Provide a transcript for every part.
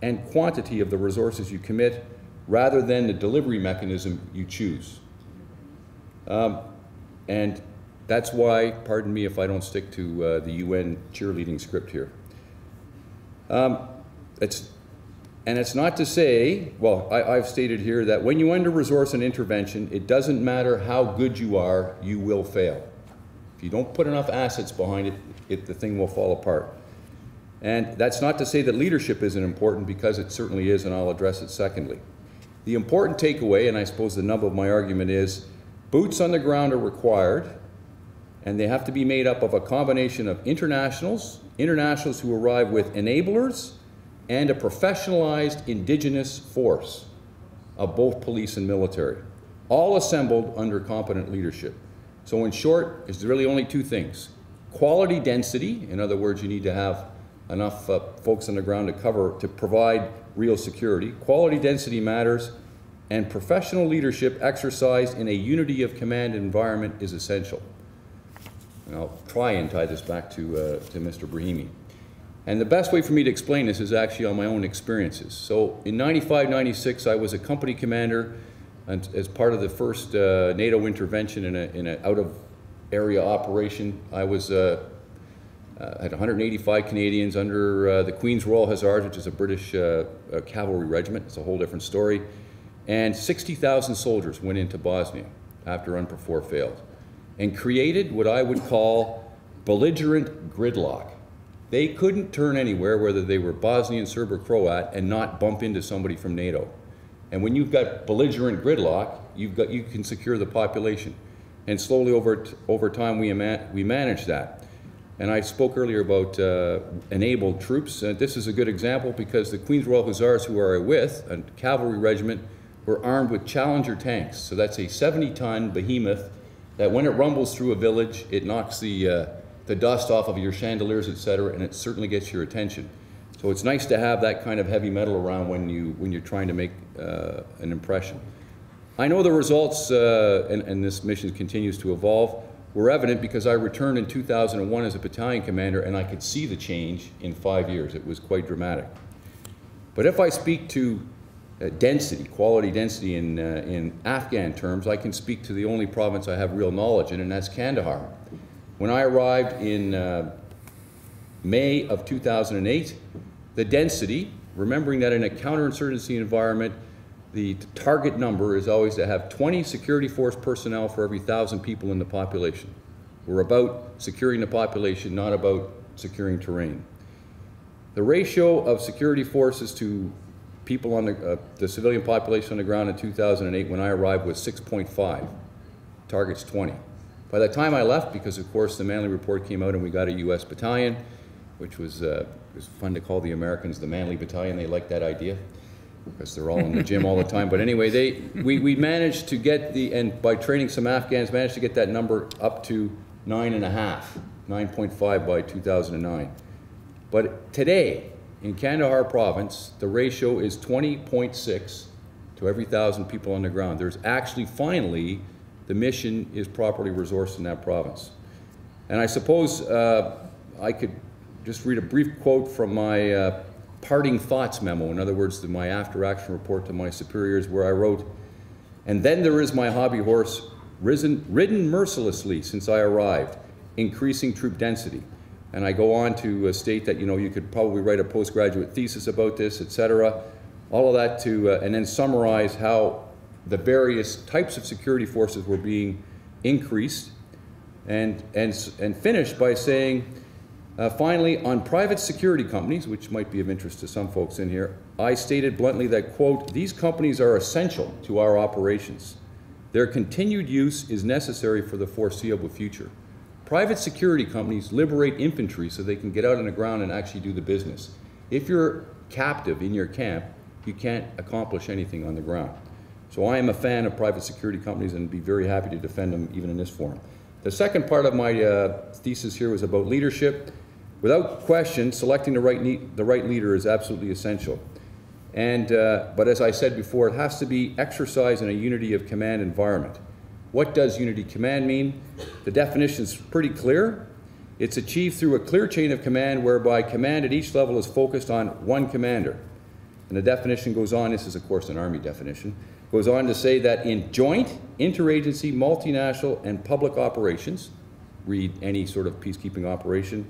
and quantity of the resources you commit rather than the delivery mechanism you choose. And that's why, pardon me if I don't stick to the UN cheerleading script here. It's not to say, well, I've stated here that when you under-resource an intervention, it doesn't matter how good you are, you will fail. If you don't put enough assets behind it, the thing will fall apart. And that's not to say that leadership isn't important, because it certainly is, and I'll address it secondly. The important takeaway, and I suppose the nub of my argument is, boots on the ground are required, and they have to be made up of a combination of internationals who arrive with enablers, and a professionalized indigenous force of both police and military, all assembled under competent leadership. So in short, it's really only two things. Quality density, in other words, you need to have enough folks on the ground to provide real security. Quality density matters, and professional leadership exercised in a unity of command environment is essential. And I'll try and tie this back to Mr. Brahimi. And the best way for me to explain this is actually on my own experiences. So in 95, 96, I was a company commander and as part of the first NATO intervention in an out-of-area operation. I was had 185 Canadians under the Queen's Royal Hussars, which is a British cavalry regiment. It's a whole different story. And 60,000 soldiers went into Bosnia after UNPROFOR failed and created what I would call belligerent gridlock. They couldn't turn anywhere, whether they were Bosnian, Serb, or Croat, and not bump into somebody from NATO. And when you've got belligerent gridlock, you can secure the population. And slowly over time, we managed that. And I spoke earlier about enabled troops. This is a good example because the Queen's Royal Hussars, who are with a cavalry regiment, were armed with Challenger tanks. So that's a 70-ton behemoth that when it rumbles through a village, it knocks the dust off of your chandeliers, etc., and it certainly gets your attention. So it's nice to have that kind of heavy metal around when you're trying to make an impression. I know the results, and this mission continues to evolve, were evident because I returned in 2001 as a battalion commander, and I could see the change in 5 years. It was quite dramatic. But if I speak to density, quality density in Afghan terms, I can speak to the only province I have real knowledge in, and that's Kandahar. When I arrived in May of 2008, the density, remembering that in a counterinsurgency environment, the target number is always to have 20 security force personnel for every 1,000 people in the population. We're about securing the population, not about securing terrain. The ratio of security forces to people on the civilian population on the ground in 2008 when I arrived was 6.5, target's 20. By the time I left, because of course the Manley Report came out and we got a US battalion, which was fun to call the Americans the Manley Battalion. They liked that idea because they're all in the gym all the time. But anyway, we managed to get and by training some Afghans, managed to get that number up to 9.5, 9.5 by 2009. But today, in Kandahar province, the ratio is 20.6 to every 1,000 people on the ground. There's actually finally, the mission is properly resourced in that province. And I suppose I could just read a brief quote from my parting thoughts memo. In other words, my after-action report to my superiors, where I wrote, "And then there is my hobby horse, ridden mercilessly since I arrived, increasing troop density." And I go on to state that, you could probably write a postgraduate thesis about this, etc. All of that and then summarize how the various types of security forces were being increased, and finish by saying, finally, on private security companies, which might be of interest to some folks in here, I stated bluntly that, quote, "These companies are essential to our operations. Their continued use is necessary for the foreseeable future. Private security companies liberate infantry so they can get out on the ground and actually do the business. If you're captive in your camp, you can't accomplish anything on the ground." So I am a fan of private security companies and be very happy to defend them even in this forum. The second part of my thesis here was about leadership. Without question, selecting the right leader is absolutely essential. But as I said before, it has to be exercised in a unity of command environment. What does unity command mean? The definition is pretty clear. It's achieved through a clear chain of command whereby command at each level is focused on one commander. And the definition goes on, this is of course an Army definition, goes on to say that in joint, interagency, multinational, and public operations, read any sort of peacekeeping operation,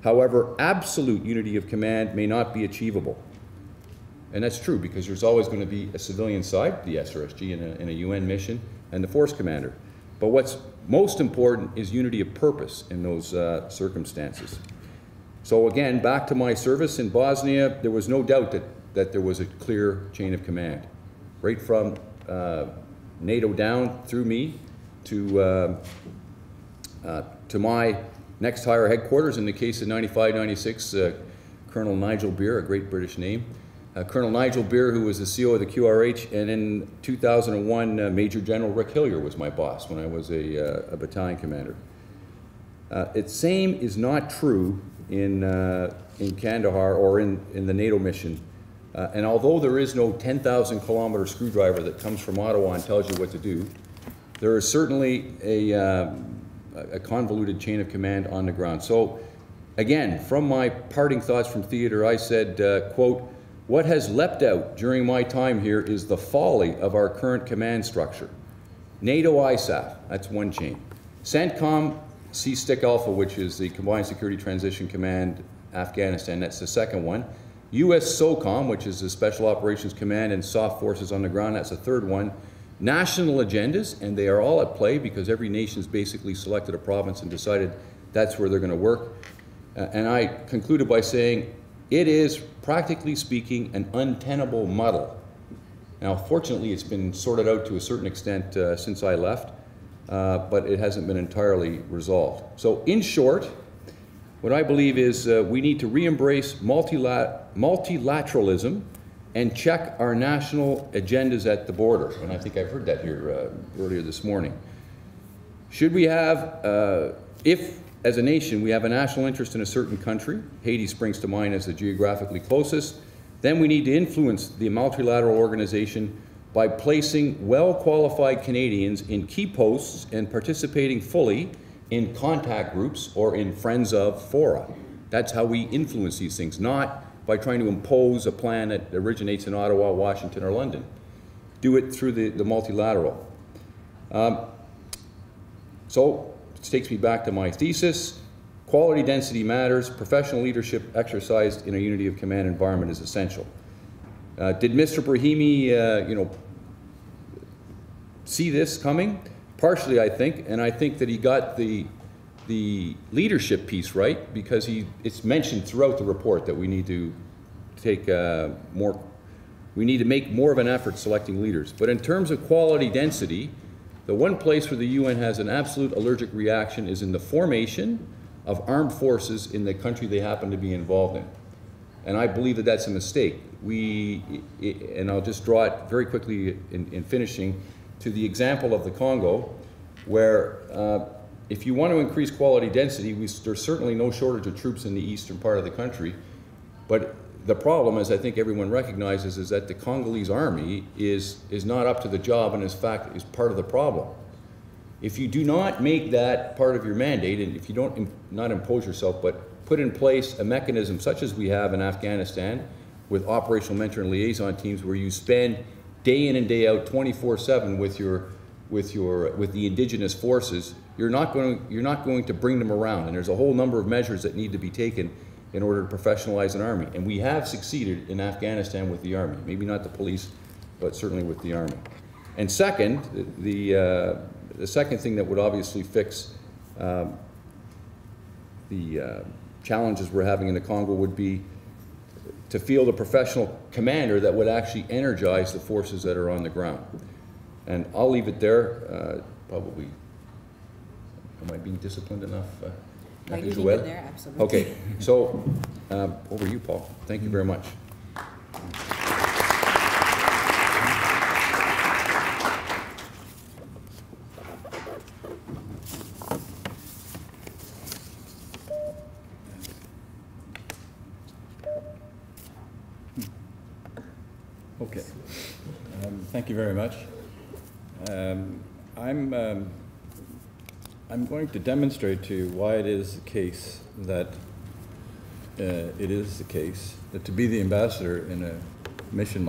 however, absolute unity of command may not be achievable. And that's true because there's always going to be a civilian side, the SRSG in a UN mission, and the force commander. But what's most important is unity of purpose in those circumstances. So again, back to my service in Bosnia, there was no doubt that there was a clear chain of command, right from NATO down through me to my next higher headquarters. In the case of 95-96, Colonel Nigel Beer, a great British name. Colonel Nigel Beer, who was the CO of the QRH, and in 2001, Major General Rick Hillier was my boss when I was a battalion commander. It's same is not true in Kandahar or in the NATO mission. And although there is no 10,000 kilometer screwdriver that comes from Ottawa and tells you what to do, there is certainly a convoluted chain of command on the ground. So again, from my parting thoughts from theater, I said, quote, "What has leapt out during my time here is the folly of our current command structure. NATO ISAF, that's one chain. CENTCOM, C-Stick Alpha, which is the Combined Security Transition Command, Afghanistan, that's the second one. US SOCOM, which is the Special Operations Command and Soft Forces on the ground, that's the third one. National agendas, and they are all at play because every nation's basically selected a province and decided that's where they're going to work. And I concluded by saying, it is, practically speaking, an untenable muddle. Now, fortunately, it's been sorted out to a certain extent since I left, but it hasn't been entirely resolved. So, in short, what I believe is we need to re-embrace multilateralism and check our national agendas at the border. And I think I've heard that here earlier this morning. Should we have, if as a nation we have a national interest in a certain country, Haiti springs to mind as the geographically closest, then we need to influence the multilateral organization by placing well-qualified Canadians in key posts and participating fully in contact groups or in friends of fora. That's how we influence these things, not by trying to impose a plan that originates in Ottawa, Washington, or London. Do it through the multilateral. So this takes me back to my thesis. Quality density matters. Professional leadership exercised in a unity of command environment is essential. Did Mr. Brahimi, see this coming? Partially, I think, and I think that he got the leadership piece right because it's mentioned throughout the report that we need to take we need to make more of an effort selecting leaders. But in terms of quality density, the one place where the UN has an absolute allergic reaction is in the formation of armed forces in the country they happen to be involved in. And I believe that that's a mistake. And I'll just draw it very quickly in finishing, to the example of the Congo, where if you want to increase quality density, there's certainly no shortage of troops in the eastern part of the country. But the problem, as I think everyone recognizes, is that the Congolese army is not up to the job and in fact is part of the problem. If you do not make that part of your mandate, and if you don't not impose yourself, but put in place a mechanism such as we have in Afghanistan with operational mentor and liaison teams where you spend day in and day out 24/7 with the indigenous forces, you're not going to bring them around. And there's a whole number of measures that need to be taken in order to professionalize an army. And we have succeeded in Afghanistan with the army. Maybe not the police, but certainly with the army. And second, the second thing that would obviously fix the challenges we're having in the Congo would be to field a professional commander that would actually energize the forces that are on the ground. And I'll leave it there. Probably, am I being disciplined enough? You're leaving it there, absolutely. Okay, so over you, Paul. Thank you very much. Okay, thank you very much. I'm I'm going to demonstrate to you why it is the case that to be the ambassador in a mission